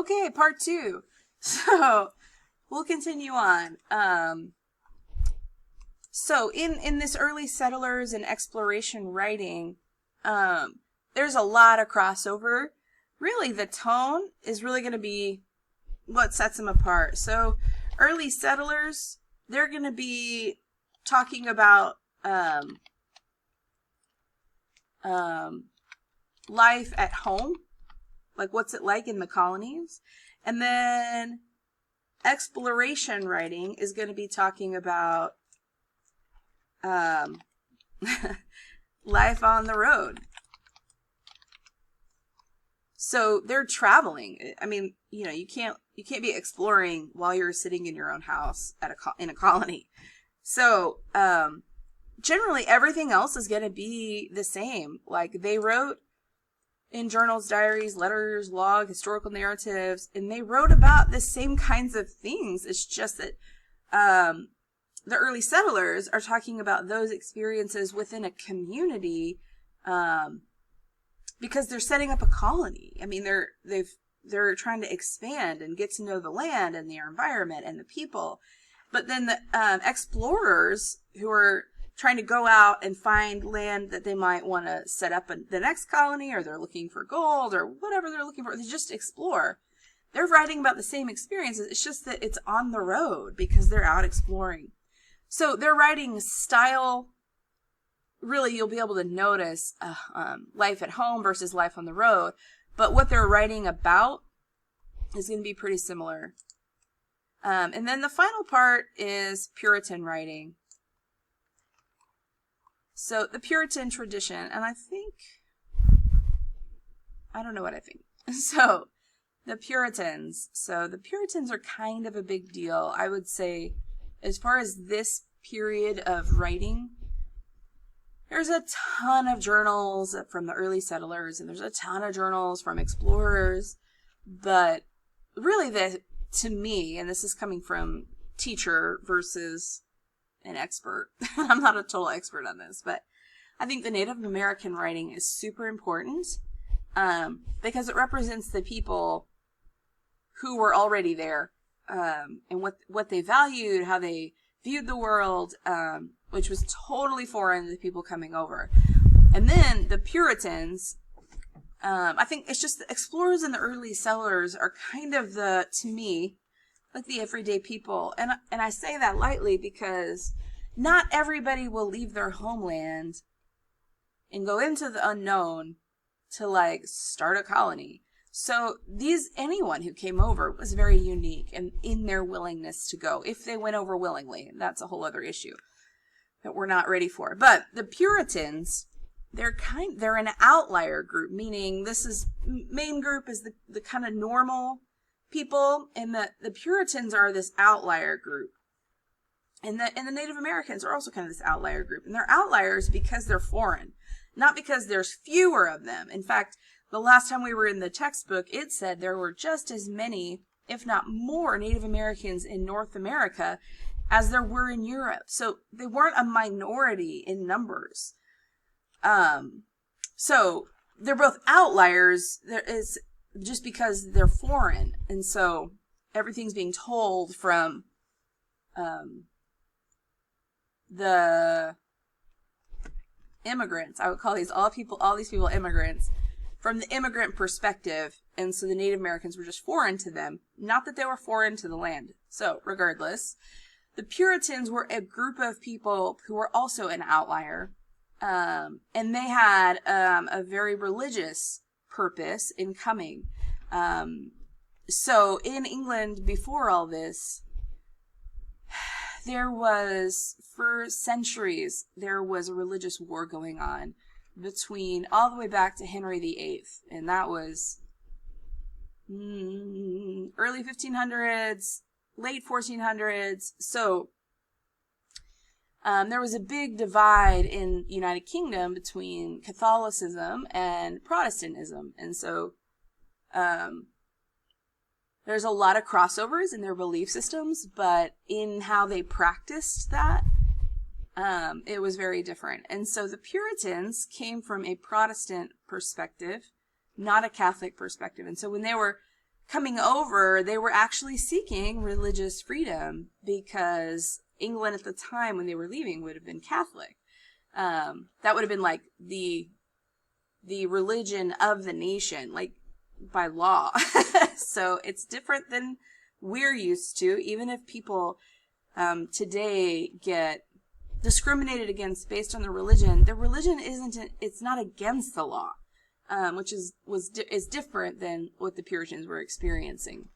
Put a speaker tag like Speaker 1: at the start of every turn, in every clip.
Speaker 1: Okay, part 2. So we'll continue on. So in this early settlers and exploration writing, there's a lot of crossover. Really, the tone is really going to be what sets them apart. So early settlers, they're going to be talking about life at home, like what's it like in the colonies. And then exploration writing is going to be talking about life on the road. So they're traveling. I mean, you can't be exploring while you're sitting in your own house in a colony. So generally everything else is going to be the same. Like they wrote in journals, diaries, letters, log, historical narratives, and they wrote about the same kinds of things. It's just that the early settlers are talking about those experiences within a community because they're setting up a colony. I mean, they're trying to expand and get to know the land and their environment and the people. But then the explorers who are trying to go out and find land that they might want to set up in the next colony, or they're looking for gold or whatever they're looking for, they just explore. They're writing about the same experiences. It's just that it's on the road because they're out exploring. So their writing style, really you'll be able to notice life at home versus life on the road. But what they're writing about is going to be pretty similar. And then the final part is Puritan writing. So the Puritan tradition, and I don't know what I think. So the Puritans are kind of a big deal. I would say as far as this period of writing, there's a ton of journals from the early settlers, and there's a ton of journals from explorers. But really, to me, and this is coming from teacher versus an expert. I'm not a total expert on this, but I think the Native American writing is super important because it represents the people who were already there and what they valued, how they viewed the world, which was totally foreign to the people coming over. And then the Puritans, I think it's just the explorers and the early settlers are kind of to me, like the everyday people. And I say that lightly because not everybody will leave their homeland and go into the unknown to start a colony. So anyone who came over was very unique and in their willingness to go, if they went over willingly. That's a whole other issue that we're not ready for. But the Puritans, they're an outlier group, meaning main group is the kind of normal people, and the Puritans are this outlier group. And the Native Americans are also kind of this outlier group. And they're outliers because they're foreign, not because there's fewer of them. In fact, the last time we were in the textbook, it said there were just as many, if not more, Native Americans in North America as there were in Europe. So they weren't a minority in numbers. So they're both outliers. There is just because they're foreign. And so everything's being told from the immigrants. I would call all these people immigrants from the immigrant perspective. And so the Native Americans were just foreign to them. Not that they were foreign to the land. So regardless, the Puritans were a group of people who were also an outlier. And they had a very religious purpose in coming. So in England before all this, for centuries, there was a religious war going on between all the way back to Henry VIII. And that was early 1500s, late 1400s. So there was a big divide in the United Kingdom between Catholicism and Protestantism. And so there's a lot of crossovers in their belief systems, but in how they practiced that, it was very different. And so the Puritans came from a Protestant perspective, not a Catholic perspective. And so when they were coming over, they were actually seeking religious freedom because England at the time when they were leaving would have been Catholic. That would have been like the religion of the nation, like by law. So it's different than we're used to, even if people today get discriminated against based on their religion. Their religion it's not against the law, which is different than what the Puritans were experiencing.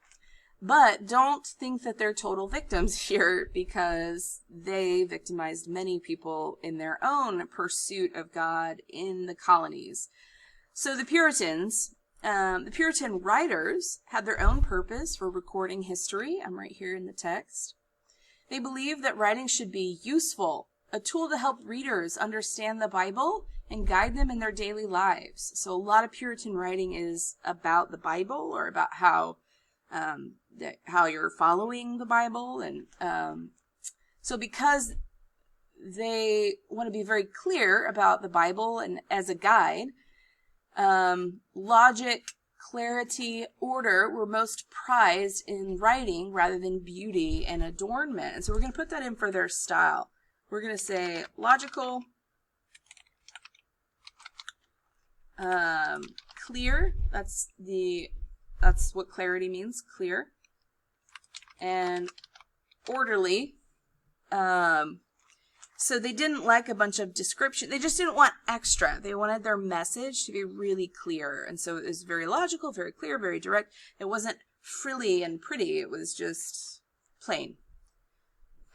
Speaker 1: But don't think that they're total victims here, because they victimized many people in their own pursuit of God in the colonies. So the Puritans, the Puritan writers had their own purpose for recording history. I'm right here in the text. They believed that writing should be useful, a tool to help readers understand the Bible and guide them in their daily lives. So a lot of Puritan writing is about the Bible, or about how you're following the Bible. And so because they want to be very clear about the Bible and as a guide, logic, clarity, order were most prized in writing rather than beauty and adornment. And so we're going to put that in for their style. We're going to say logical, clear. That's what clarity means, clear. And orderly. So they didn't like a bunch of description. They just didn't want extra. They wanted their message to be really clear. And so it was very logical, very clear, very direct. It wasn't frilly and pretty. It was just plain.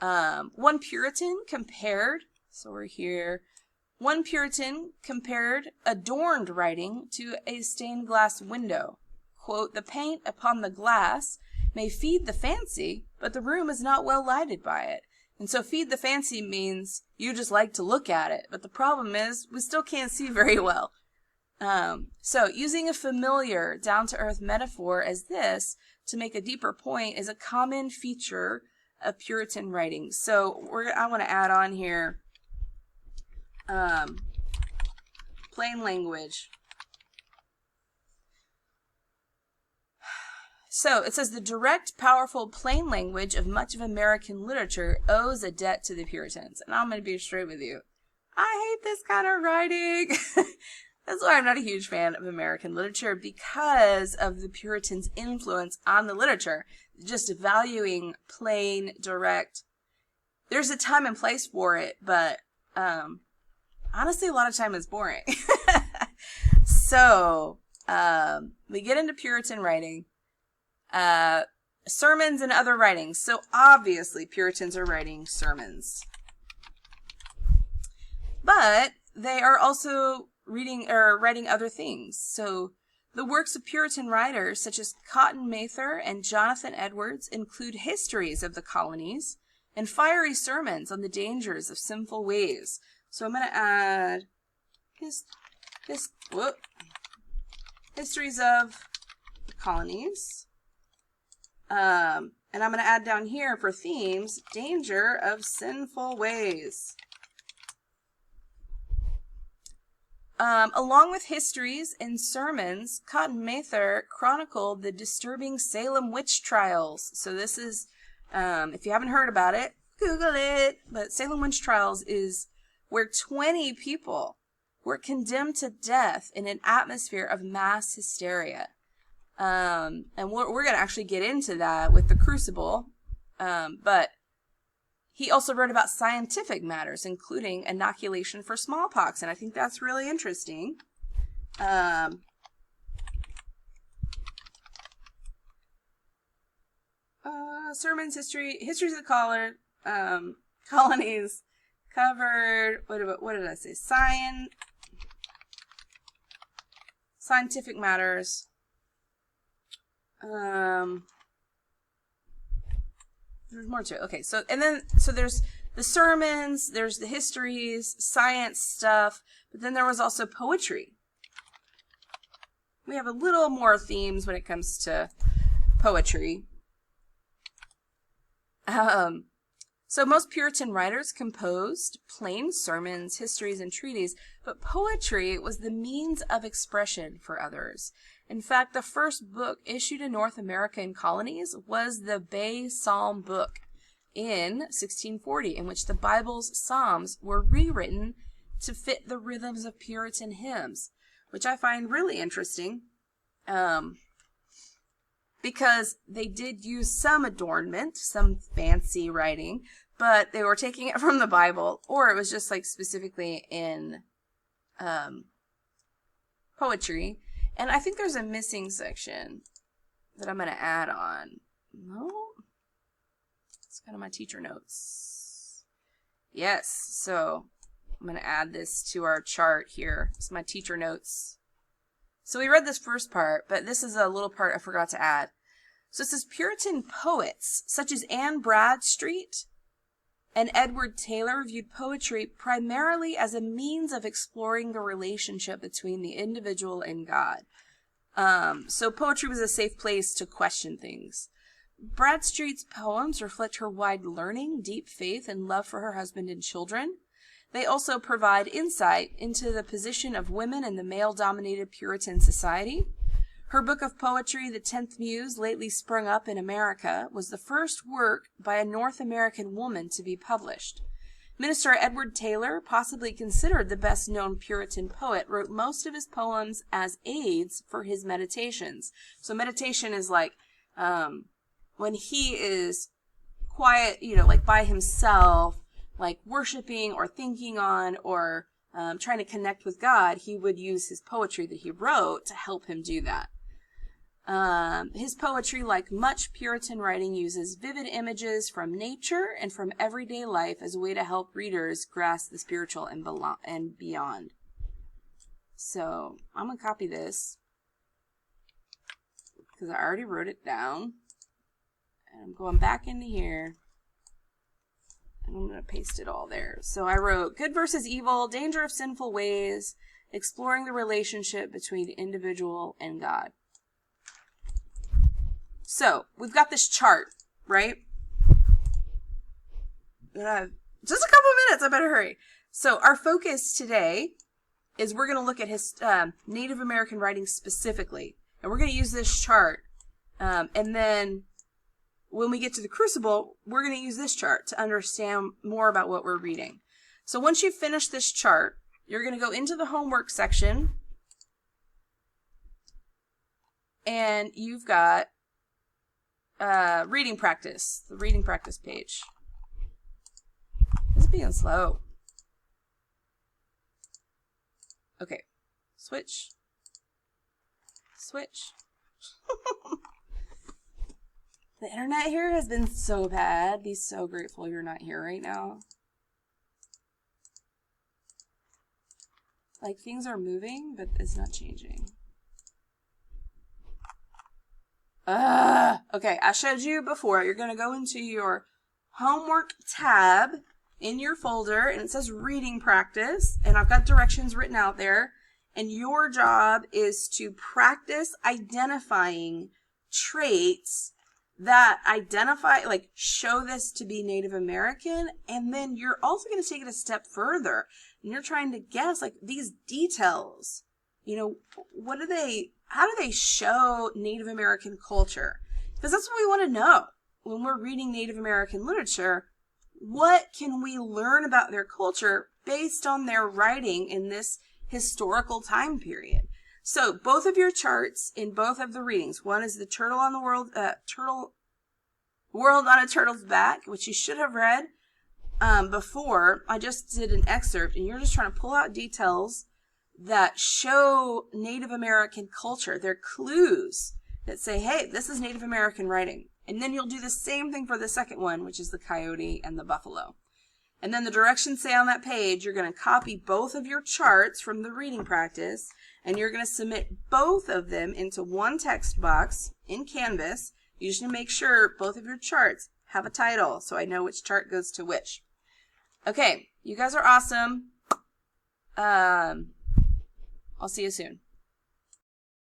Speaker 1: One Puritan compared adorned writing to a stained glass window. Quote, "The paint upon the glass may feed the fancy, but the room is not well lighted by it." And so feed the fancy means you just like to look at it. But the problem is we still can't see very well. So using a familiar, down-to-earth metaphor as this to make a deeper point is a common feature of Puritan writing. So I want to add on here plain language. So it says the direct, powerful, plain language of much of American literature owes a debt to the Puritans. And I'm going to be straight with you. I hate this kind of writing. That's why I'm not a huge fan of American literature, because of the Puritans' influence on the literature. Just valuing plain, direct. There's a time and place for it, but honestly, a lot of time is boring. So we get into Puritan writing. Sermons and other writings. So obviously Puritans are writing sermons. But they are also writing other things. So the works of Puritan writers such as Cotton Mather and Jonathan Edwards include histories of the colonies and fiery sermons on the dangers of sinful ways. So I'm going to add histories of the colonies. And I'm going to add down here for themes, danger of sinful ways. Along with histories and sermons, Cotton Mather chronicled the disturbing Salem witch trials. So this is, if you haven't heard about it, Google it. But Salem witch trials is where 20 people were condemned to death in an atmosphere of mass hysteria. And we're going to actually get into that with the Crucible. But he also wrote about scientific matters, including inoculation for smallpox. And I think that's really interesting. Sermons, histories of the colonies covered, what did I say? Scientific matters. There's more to it. Okay, so there's the sermons, there's the histories, science stuff, but then there was also poetry. We have a little more themes when it comes to poetry. So most Puritan writers composed plain sermons, histories, and treatises, but poetry was the means of expression for others. In fact, the first book issued in North American colonies was the Bay Psalm Book in 1640, in which the Bible's Psalms were rewritten to fit the rhythms of Puritan hymns, which I find really interesting, because they did use some adornment, some fancy writing, but they were taking it from the Bible, or it was just like specifically in poetry. And I think there's a missing section that I'm going to add on. No? It's kind of my teacher notes. Yes, so I'm going to add this to our chart here. It's my teacher notes. So we read this first part, but this is a little part I forgot to add. So it says Puritan poets such as Anne Bradstreet and Edward Taylor viewed poetry primarily as a means of exploring the relationship between the individual and God. So poetry was a safe place to question things. Bradstreet's poems reflect her wide learning, deep faith, and love for her husband and children. They also provide insight into the position of women in the male-dominated Puritan society. Her book of poetry, The 10th Muse, lately sprung up in America, was the first work by a North American woman to be published. Minister Edward Taylor, possibly considered the best-known Puritan poet, wrote most of his poems as aids for his meditations. So meditation is like when he is quiet, like by himself, like worshiping or thinking on or trying to connect with God, he would use his poetry that he wrote to help him do that. His poetry, like much Puritan writing, uses vivid images from nature and from everyday life as a way to help readers grasp the spiritual and beyond. So I'm going to copy this because I already wrote it down. And I'm going back into here. And I'm going to paste it all there. So I wrote good versus evil, danger of sinful ways, exploring the relationship between the individual and God. So we've got this chart, right? Just a couple of minutes. I better hurry. So our focus today is we're going to look at his Native American writing specifically. And we're going to use this chart. And then when we get to the Crucible, we're going to use this chart to understand more about what we're reading. So once you finish this chart, you're going to go into the homework section. And you've got reading practice, the reading practice page. This is being slow. Okay, switch. The internet here has been so bad. Be so grateful you're not here right now. Like things are moving, but it's not changing. Okay, I showed you before. You're going to go into your homework tab in your folder, and it says reading practice, and I've got directions written out there, and your job is to practice identifying traits that identify, like, show this to be Native American, and then you're also going to take it a step further, and you're trying to guess, like, these details, how do they show Native American culture? Because that's what we want to know when we're reading Native American literature. What can we learn about their culture based on their writing in this historical time period? So both of your charts in both of the readings, one is the World on a Turtle's Back, which you should have read before. I just did an excerpt, and you're just trying to pull out details that show Native American culture. They're clues that say, hey, this is Native American writing. And then you'll do the same thing for the second one, which is the coyote and the buffalo. And then the directions say on that page, you're going to copy both of your charts from the reading practice, and you're going to submit both of them into one text box in Canvas. You just need to make sure both of your charts have a title so I know which chart goes to which. Okay, you guys are awesome. I'll see you soon.